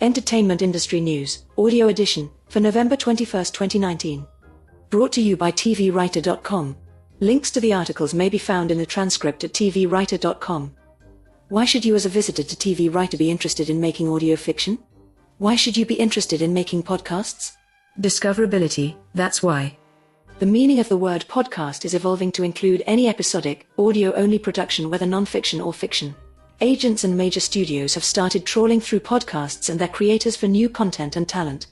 Entertainment Industry News, Audio Edition, for November 21, 2019. Brought to you by tvwriter.com. Links to the articles may be found in the transcript at tvwriter.com. Why should you as a visitor to TV Writer be interested in making audio fiction? Why should you be interested in making podcasts? Discoverability, that's why. The meaning of the word podcast is evolving to include any episodic, audio-only production, whether non-fiction or fiction. Agents and major studios have started trawling through podcasts and their creators for new content and talent.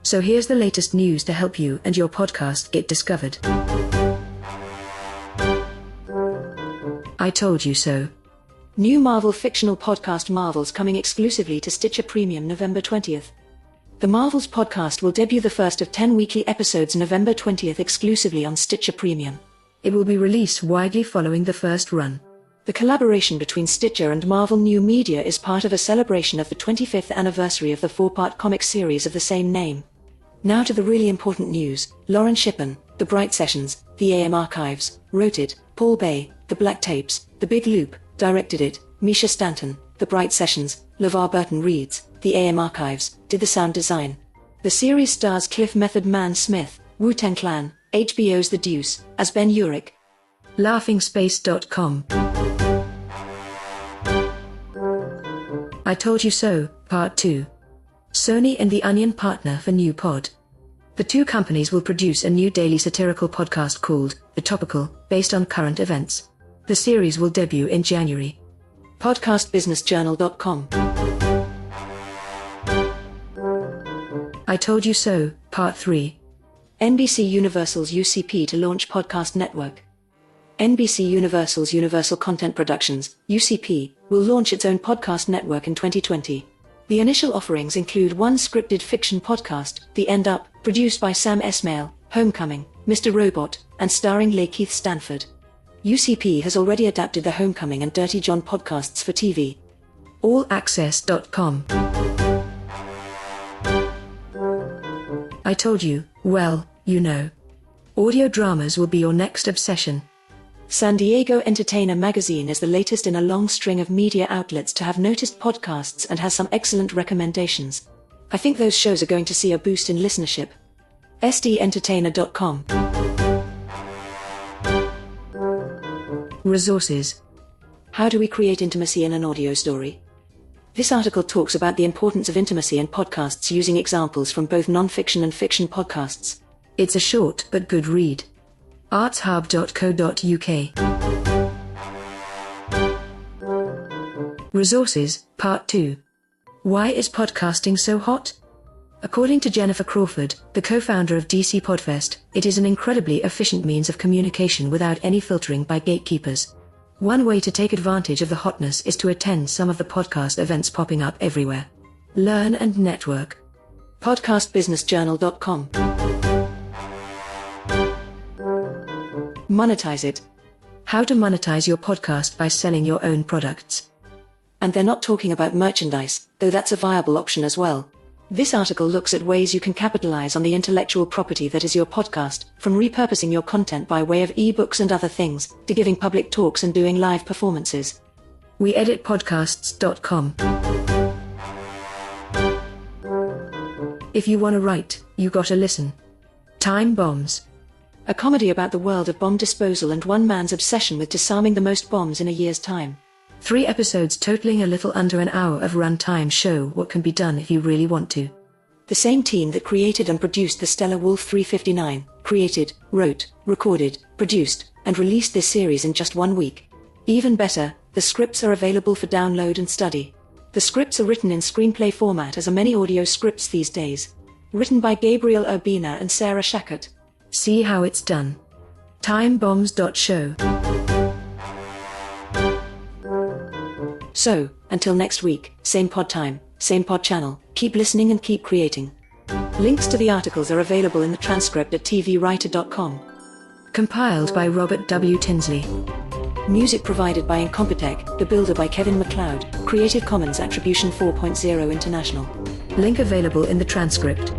So here's the latest news to help you and your podcast get discovered. I told you so. New Marvel fictional podcast Marvels coming exclusively to Stitcher Premium November 20th. The Marvels podcast will debut the first of 10 weekly episodes November 20th exclusively on Stitcher Premium. It will be released widely following the first run. The collaboration between Stitcher and Marvel New Media is part of a celebration of the 25th anniversary of the 4-part comic series of the same name. Now to the really important news. Lauren Shippen, The Bright Sessions, The AM Archives, wrote it. Paul Bay, The Black Tapes, The Big Loop, directed it. Misha Stanton, The Bright Sessions, LeVar Burton reads, The AM Archives, did the sound design. The series stars Cliff Method Man Smith, Wu-Tang Clan, HBO's The Deuce, as Ben Urich. LaughingSpace.com. I Told You So, Part 2. Sony and The Onion partner for new pod. The two companies will produce a new daily satirical podcast called The Topical, based on current events. The series will debut in January. PodcastBusinessJournal.com. I Told You So, Part 3. NBC Universal's UCP to launch podcast network. NBC Universal's Universal Content Productions, UCP, will launch its own podcast network in 2020. The initial offerings include one scripted fiction podcast, The End Up, produced by Sam Esmail, Homecoming, Mr. Robot, and starring Lakeith Stanford. UCP has already adapted the Homecoming and Dirty John podcasts for TV. AllAccess.com. I told you, well, you know. Audio dramas will be your next obsession. San Diego Entertainer magazine is the latest in a long string of media outlets to have noticed podcasts and has some excellent recommendations. I think those shows are going to see a boost in listenership. SDEntertainer.com. Resources. How do we create intimacy in an audio story? This article talks about the importance of intimacy in podcasts using examples from both non-fiction and fiction podcasts. It's a short but good read. artshub.co.uk. Resources, Part 2. Why is podcasting so hot? According to Jennifer Crawford, the co-founder of DC Podfest, it is an incredibly efficient means of communication without any filtering by gatekeepers. One way to take advantage of the hotness is to attend some of the podcast events popping up everywhere. Learn and network. PodcastBusinessJournal.com. Monetize it. How to monetize your podcast by selling your own products. And they're not talking about merchandise, though that's a viable option as well. This article looks at ways you can capitalize on the intellectual property that is your podcast, from repurposing your content by way of ebooks and other things, to giving public talks and doing live performances. WeEditPodcasts.com. If you want to write, you gotta listen. Time Bombs. A comedy about the world of bomb disposal and one man's obsession with disarming the most bombs in a year's time. 3 episodes totaling a little under an hour of runtime show what can be done if you really want to. The same team that created and produced the stellar Wolf 359, created, wrote, recorded, produced, and released this series in just 1 week. Even better, the scripts are available for download and study. The scripts are written in screenplay format, as are many audio scripts these days. Written by Gabriel Urbina and Sarah Shackert. See how it's done. Timebombs.show. So, until next week, same pod time, same pod channel, keep listening and keep creating. Links to the articles are available in the transcript at tvwriter.com. Compiled by Robert W. Tinsley. Music provided by Incompetech, The Builder by Kevin MacLeod, Creative Commons Attribution 4.0 International. Link available in the transcript.